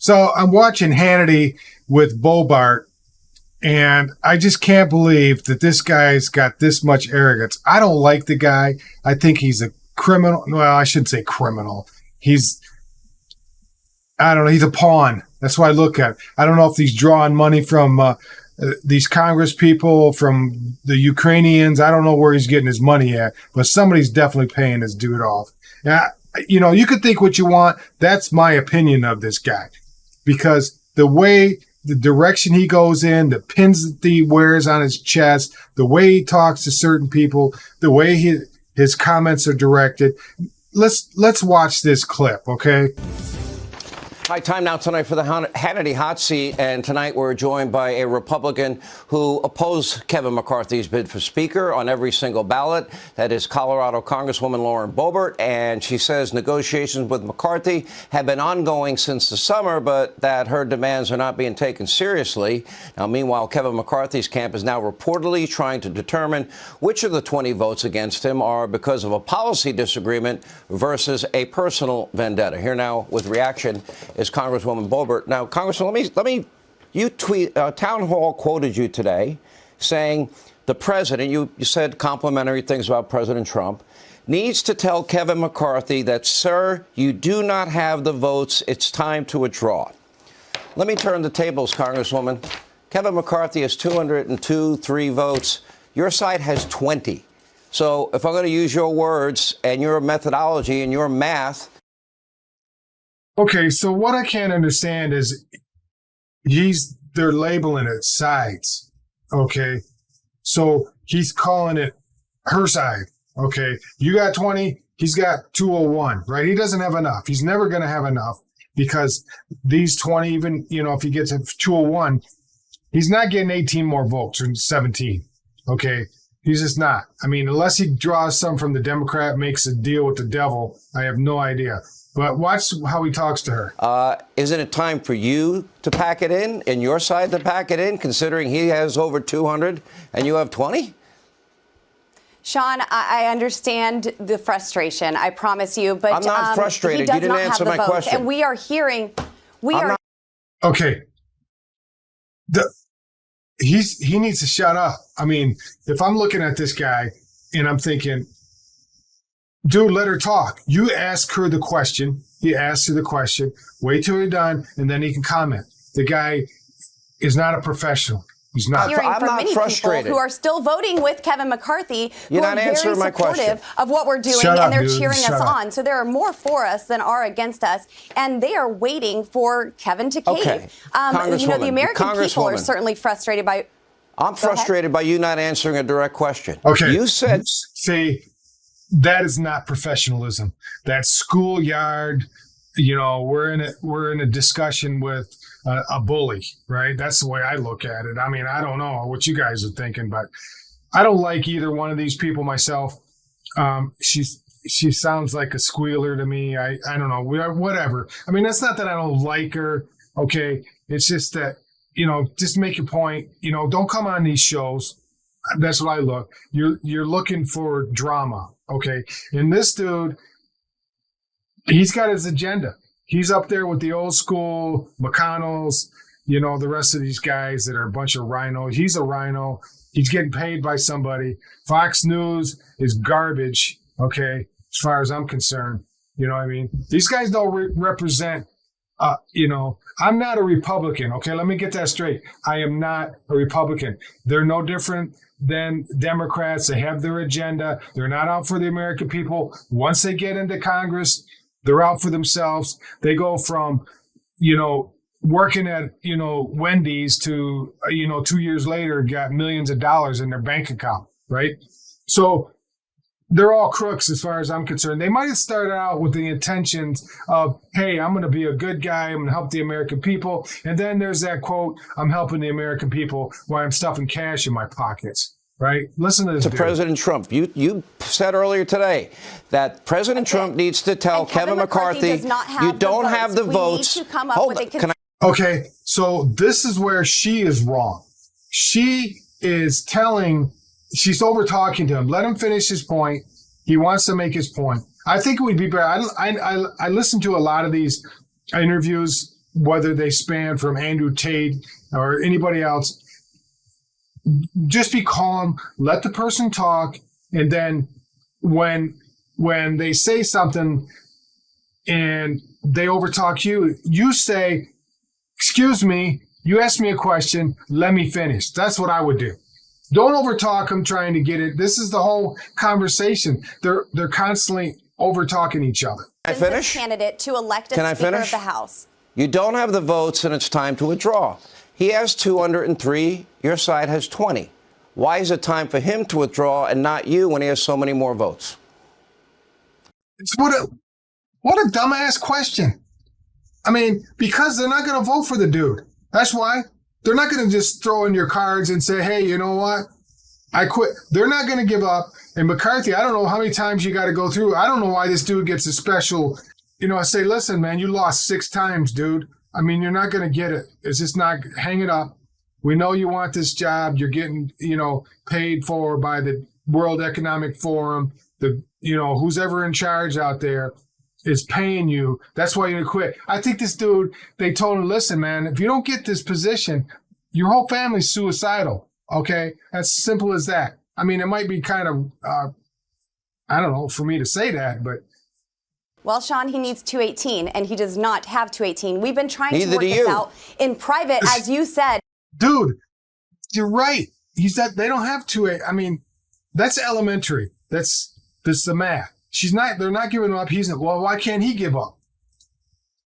So I'm watching Hannity with Boebart, and I just can't believe that this guy's got this much arrogance. I don't like the guy. I think he's a criminal. Well, I shouldn't say criminal. I don't know. He's a pawn. That's what I look at. I don't know if he's drawing money from these Congress people, from the Ukrainians. I don't know where he's getting his money at, but somebody's definitely paying this dude off. Now, you could think what you want. That's my opinion of this guy, because the direction he goes in, the pins that he wears on his chest, the way he talks to certain people, the way his comments are directed. Let's watch this clip, okay? Hi, time now tonight for the Hannity hot seat, and tonight we're joined by a Republican who opposed Kevin McCarthy's bid for Speaker on every single ballot. That is Colorado Congresswoman Lauren Boebert, and she says negotiations with McCarthy have been ongoing since the summer, but that her demands are not being taken seriously. Now, meanwhile, Kevin McCarthy's camp is now reportedly trying to determine which of the 20 votes against him are because of a policy disagreement versus a personal vendetta. Here now with reaction is Congresswoman Boebert. Now, Congresswoman, you tweet, Town Hall quoted you today saying the president, you said complimentary things about President Trump, needs to tell Kevin McCarthy that, sir, you do not have the votes. It's time to withdraw. Let me turn the tables, Congresswoman. Kevin McCarthy has 203 votes. Your side has 20. So if I'm going to use your words and your methodology and your math. Okay, so what I can't understand is they're labeling it sides. Okay, so he's calling it her side. Okay, you got 20, he's got 201, right? He doesn't have enough. He's never going to have enough, because these 20, even, if he gets a 201, he's not getting 18 more votes or 17. Okay, he's just not. I mean, unless he draws some from the Democrat, makes a deal with the devil, I have no idea. But watch how he talks to her. Isn't it time for you to pack it in and your side to pack it in, considering he has over 200 and you have 20? Sean, I understand the frustration. I promise you. But I'm not frustrated. You didn't answer my question. And we are hearing. Okay. He needs to shut up. I mean, if I'm looking at this guy and I'm thinking, dude, let her talk. You ask her the question. He asks her the question. Wait till you're done, and then he can comment. The guy is not a professional. He's not. I'm not frustrated. People who are still voting with Kevin McCarthy, You're who not are very answering my question. supportive of what we're doing, Shut up, and they're dude. cheering Shut us up. on. So there are more for us than are against us, and they are waiting for Kevin to cave. Okay. The American people are Congresswoman. certainly frustrated by. I'm frustrated by you not answering a direct question. Okay. You said. See, that is not professionalism. That's schoolyard. We're in a discussion with a bully, right? That's the way I look at it. I mean, I don't know what you guys are thinking, but I don't like either one of these people myself. She sounds like a squealer to me. I don't know, whatever. I mean, that's not that I don't like her. Okay. It's just that, just make your point, don't come on these shows. That's what I look. You're looking for drama. Okay. And this dude, he's got his agenda. He's up there with the old school McConnells, the rest of these guys that are a bunch of rhinos. He's a rhino. He's getting paid by somebody. Fox News is garbage. Okay. As far as I'm concerned, you know what I mean? These guys don't represent, I'm not a Republican. Okay. Let me get that straight. I am not a Republican. They're no different than Democrats. They have their agenda. They're not out for the American people. Once they get into Congress, they're out for themselves. They go from, working at, Wendy's to, 2 years later, got millions of dollars in their bank account, right? So they're all crooks as far as I'm concerned. They might have started out with the intentions of, hey, I'm going to be a good guy. I'm going to help the American people. And then there's that quote, I'm helping the American people while I'm stuffing cash in my pockets. Right? Listen to this. To President Trump. You said earlier today that President Trump needs to tell Kevin McCarthy, you don't have the votes. We need to come up with a Okay, so this is where she is wrong. She is she's over talking to him. Let him finish his point. He wants to make his point. I think it would be better. I listen to a lot of these interviews whether they span from Andrew Tate or anybody else, just be calm, let the person talk, and then when they say something and they overtalk you, you say, excuse me, you asked me a question, let me finish. That's what I would do. Don't overtalk them trying to get it. This is the whole conversation. They're constantly overtalking each other. Can I finish? Candidate to elect a Speaker of the House. You don't have the votes, and it's time to withdraw. He has 203. Your side has 20. Why is it time for him to withdraw and not you when he has so many more votes? It's what a dumbass question. I mean, because they're not going to vote for the dude. That's why. They're not going to just throw in your cards and say, hey, you know what? I quit. They're not going to give up. And McCarthy, I don't know how many times you got to go through. I don't know why this dude gets a special, I say, listen, man, you lost 6 times, dude. I mean, you're not going to get it. It's just not, hang it up. We know you want this job. You're getting, paid for by the World Economic Forum. Who's ever in charge out there is paying you. That's why you're going to quit. I think this dude, they told him, listen, man, if you don't get this position, your whole family's suicidal. Okay? That's simple as that. I mean, it might be kind of, I don't know, for me to say that, but. Well, Sean, he needs 218, and he does not have 218. We've been trying to work this out in private, as you said. Dude, you're right. They don't have 218. I mean, that's elementary. That's the math. They're not giving up. Well, why can't he give up?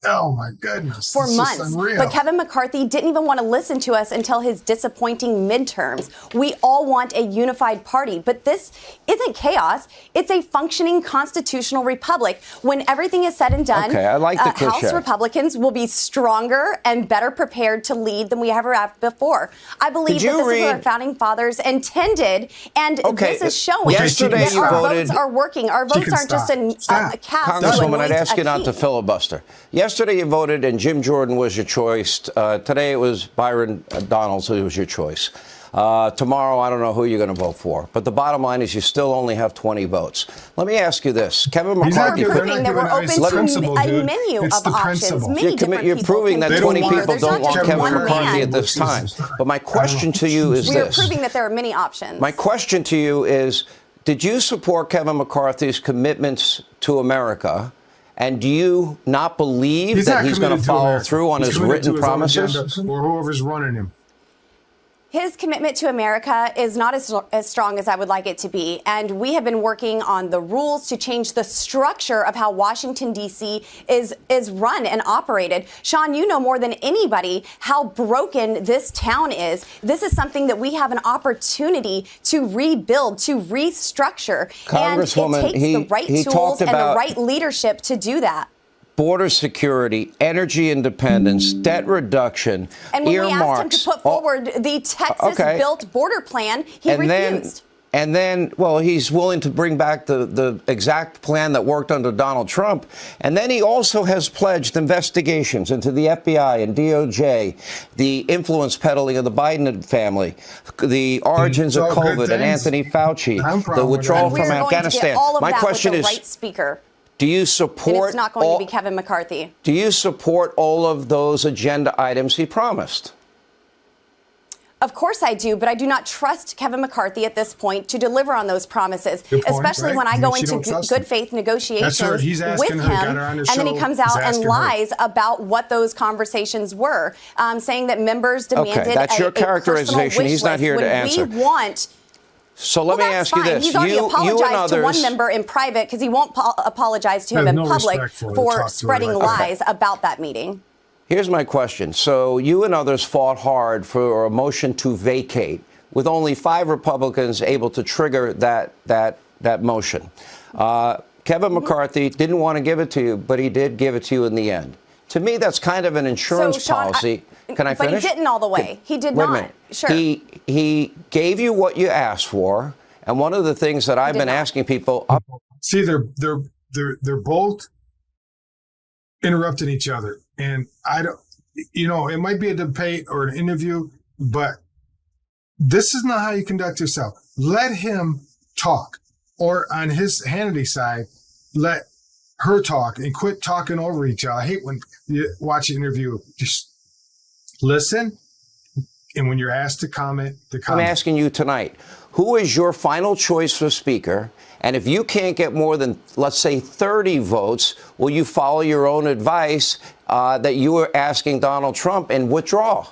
Oh, my goodness. For months. But Kevin McCarthy didn't even want to listen to us until his disappointing midterms. We all want a unified party, but this isn't chaos. It's a functioning constitutional republic. When everything is said and done, I like the cliche. House Republicans will be stronger and better prepared to lead than we ever have before. I believe that this is what our founding fathers intended, and this is showing that our votes are working. Our votes aren't just a cast. Congresswoman, I'd ask you not to filibuster. Yesterday you voted and Jim Jordan was your choice. Today it was Byron Donalds who was your choice. Tomorrow I don't know who you're going to vote for. But the bottom line is you still only have 20 votes. Let me ask you this. Kevin McCarthy. We're proving that we're open to a menu of options. Many different you're proving that 20 people don't want Kevin McCarthy at this time. But my question to you is this. We are proving that there are many options. My question to you is, did you support Kevin McCarthy's commitments to America? And do you not believe that he's going to follow through on his written promises? Or whoever's running him. His commitment to America is not as strong as I would like it to be. And we have been working on the rules to change the structure of how Washington, D.C. is run and operated. Sean, you know more than anybody how broken this town is. This is something that we have an opportunity to rebuild, to restructure. Congresswoman, and it takes the right tools and the right leadership to do that. Border security, energy independence, debt reduction, and when we asked him to put forward the Texas-built border plan, he refused. And then, he's willing to bring back the exact plan that worked under Donald Trump. And then he also has pledged investigations into the FBI and DOJ, the influence peddling of the Biden family, the origins of COVID and Anthony Fauci, the withdrawal from Afghanistan. My question is, right speaker. Do you support? And it's not going to be Kevin McCarthy. Do you support all of those agenda items he promised? Of course I do, but I do not trust Kevin McCarthy at this point to deliver on those promises, especially when I go into good faith negotiations with him, and then he comes out and lies about what those conversations were, saying that members demanded that's your characterization. He's not here to answer. We want. So let me ask you this. He's already apologized to one member in private because he won't apologize to him in public for spreading lies about that meeting. Here's my question. So you and others fought hard for a motion to vacate, with only 5 Republicans able to trigger that motion. Kevin McCarthy didn't want to give it to you, but he did give it to you in the end. To me, that's kind of an insurance policy. Can I finish? But he didn't all the way. He did not. Wait a minute. Sure. He gave you what you asked for, and one of the things that I've been asking people. See, they're both interrupting each other, and I don't. It might be a debate or an interview, but this is not how you conduct yourself. Let him talk, or on his Hannity side, let her talk and quit talking over each other. I hate when you watch an interview. Just listen, and when you're asked to comment, I'm asking you tonight, who is your final choice for Speaker? And if you can't get more than, let's say, 30 votes, will you follow your own advice that you were asking Donald Trump and withdraw?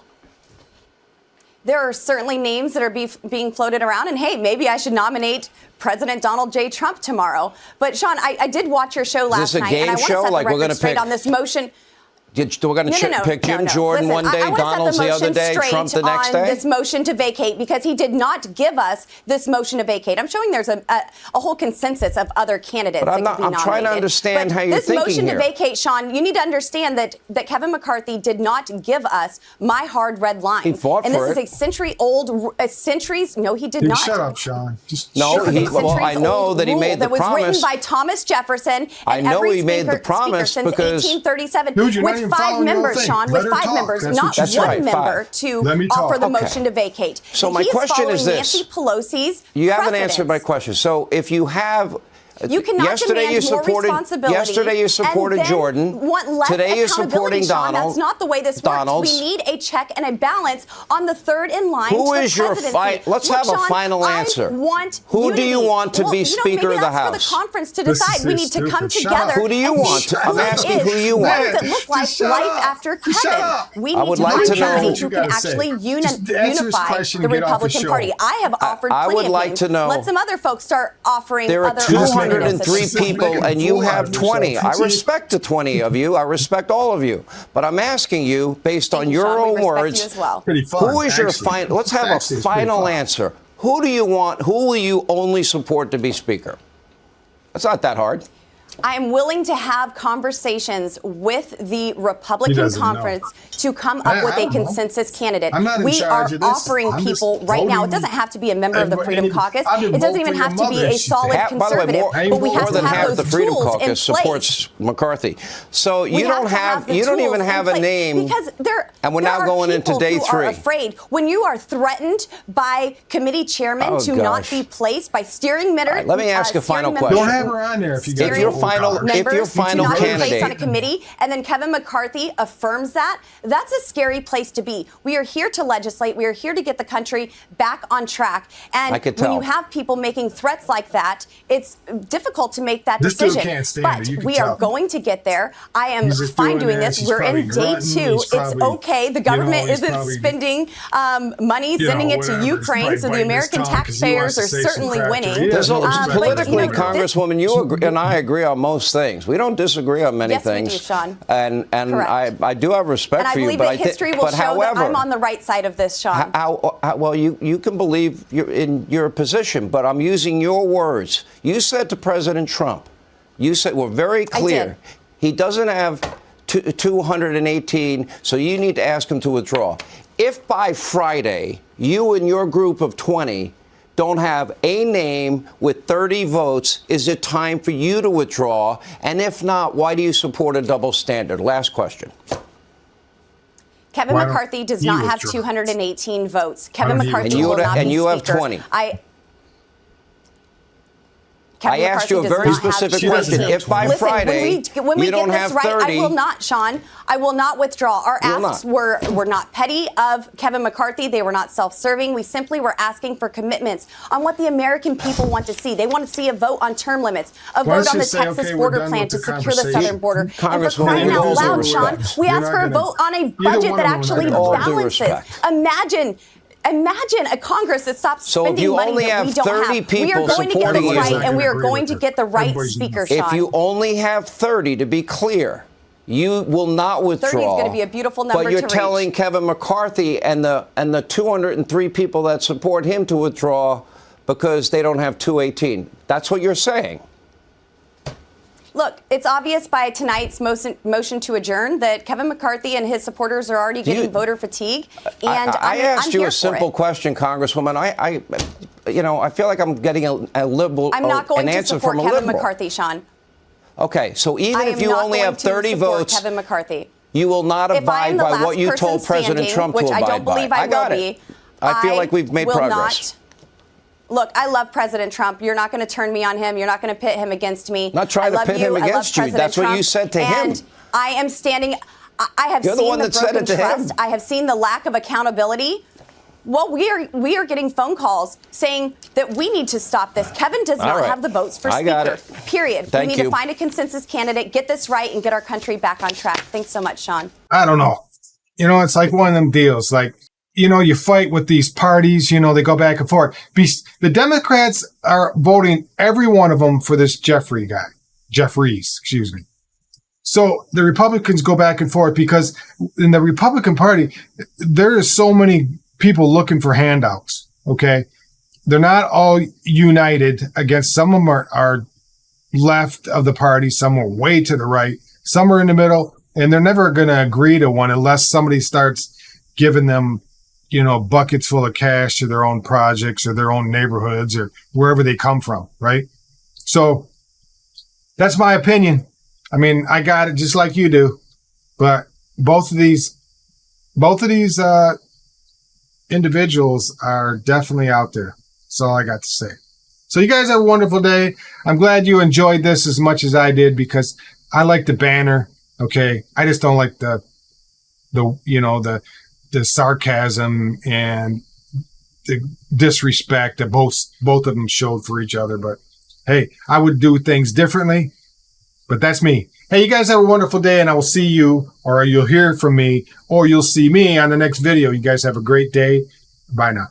There are certainly names that are being floated around. And hey, maybe I should nominate President Donald J. Trump tomorrow. But Sean, I did watch your show last night, and I want to set the record straight on this motion. We're going to pick Jim Jordan one day, Donald's the other day, Trump the next day? This motion to vacate, because he did not give us this motion to vacate. I'm showing there's a whole consensus of other candidates that could be nominated. I'm trying to understand how you're thinking here. This motion to vacate, Sean, you need to understand that Kevin McCarthy did not give us my hard red line. He fought for it. And this is a century-old, no, he did not. Shut up, Sean. I know that he made the promise. That was written by Thomas Jefferson. I know he made the promise because 1837 with 5 members, Sean, with 5 members, not one member to offer the motion to vacate. So my question is this. Nancy Pelosi's you haven't answered my question. So if you have... You cannot demand more responsibility. Yesterday you supported Jordan. Today you're supporting Sean. Donald. That's not the way this works. We need a check and a balance on the third in line. Who is your let's have a final answer. Who do you want to be Speaker of the House? Maybe that's for the conference to decide. We need to come together. Who do you want? I'm asking who you want. What does it look like life after Kevin? We need to find somebody who can actually unify the Republican Party. I have offered plenty of names. Let some other folks start offering other alternatives. 203 people, and you have 20. I respect the 20 of you. I respect all of you. But I'm asking you, based on your own words, who is your final? Let's have a final answer. Who do you want? Who will you only support to be Speaker? It's not that hard. I am willing to have conversations with the Republican conference to come up with a consensus candidate. We are offering people right now. It doesn't have to be a member of the Freedom Caucus. It doesn't even have to be a solid conservative. But we have to have those tools in place. Supports McCarthy. So you don't even have a name. Because and we're now going into day 3. Are afraid when you are threatened by committee chairmen to not be placed by steering mitter. Let me ask a final question. Don't have her on there if you get if your final candidate on a committee, and then Kevin McCarthy affirms that, that's a scary place to be. We are here to legislate. We are here to get the country back on track. And when you have people making threats like that, it's difficult to make that decision. Can't stand but we are going to get there. I am fine doing this. We're in day 2. It's okay. The government isn't spending money, sending it to Ukraine, so the American taxpayers are certainly winning. Politically, Congresswoman, you and I agree on most things. We don't disagree on many things. Yes, we do, Sean. And I do have respect for you. And I believe that history will show that I'm on the right side of this, Sean. Well, you can believe you're in your position, but I'm using your words. You said to President Trump, you said, we're very clear. He doesn't have 218, so you need to ask him to withdraw. If by Friday, you and your group of 20 don't have a name with 30 votes, is it time for you to withdraw? And if not, why do you support a double standard? Last question. Kevin McCarthy does not have 218 votes. Kevin McCarthy will not be Speaker. And you have 20. I asked you a very specific question. If by Friday you don't have 30, I will not, Sean. I will not withdraw. Our asks were not petty of Kevin McCarthy. They were not self-serving. We simply were asking for commitments on what the American people want to see. They want to see a vote on term limits, a vote on the Texas border plan to secure the southern border. And for crying out loud, Sean, we asked for a vote on a budget that actually balances. Imagine a Congress that stops spending money that we don't have. We are going to get this right, and we are going to get the right Speaker, Sean. If you only have 30, to be clear, you will not withdraw. 30 is going to be a beautiful number to reach. But you're telling Kevin McCarthy and the 203 people that support him to withdraw because they don't have 218. That's what you're saying. Look, it's obvious by tonight's motion to adjourn that Kevin McCarthy and his supporters are already getting voter fatigue. And I asked you a simple question, Congresswoman. I feel like I'm getting a liberal I'm not going an to answer support from a Kevin liberal. McCarthy, Sean. Okay, so even if you only have 30 votes, Kevin McCarthy, you will not abide by what you told President Trump to abide by. I don't believe I will be. I feel like we've made progress. Look, I love President Trump. You're not going to turn me on him. You're not going to pit him against me. Not trying to pit him against you. That's what you said to him. And I am standing. I have You're seen the one the that said broken it to trust. him. I have seen the lack of accountability. Well, we are getting phone calls saying that we need to stop this. Kevin does not have the votes for Speaker. Period. We need to find a consensus candidate, get this right, and get our country back on track. Thanks so much, Sean. I don't know. It's like one of them deals. Like, you fight with these parties, they go back and forth. The Democrats are voting, every one of them, for this Jeffries, excuse me. So the Republicans go back and forth because in the Republican Party, there are so many people looking for handouts, okay? They're not all united against, some of them are left of the party, some are way to the right, some are in the middle, and they're never going to agree to one unless somebody starts giving them, buckets full of cash to their own projects or their own neighborhoods or wherever they come from, right? So that's my opinion. I mean, I got it just like you do, but both of these individuals are definitely out there. That's all I got to say. So you guys have a wonderful day. I'm glad you enjoyed this as much as I did because I like the banner. Okay. I just don't like the sarcasm and the disrespect that both of them showed for each other. But hey, I would do things differently, but that's me. Hey, you guys have a wonderful day, and I will see you, or you'll hear from me, or you'll see me on the next video. You guys have a great day. Bye now.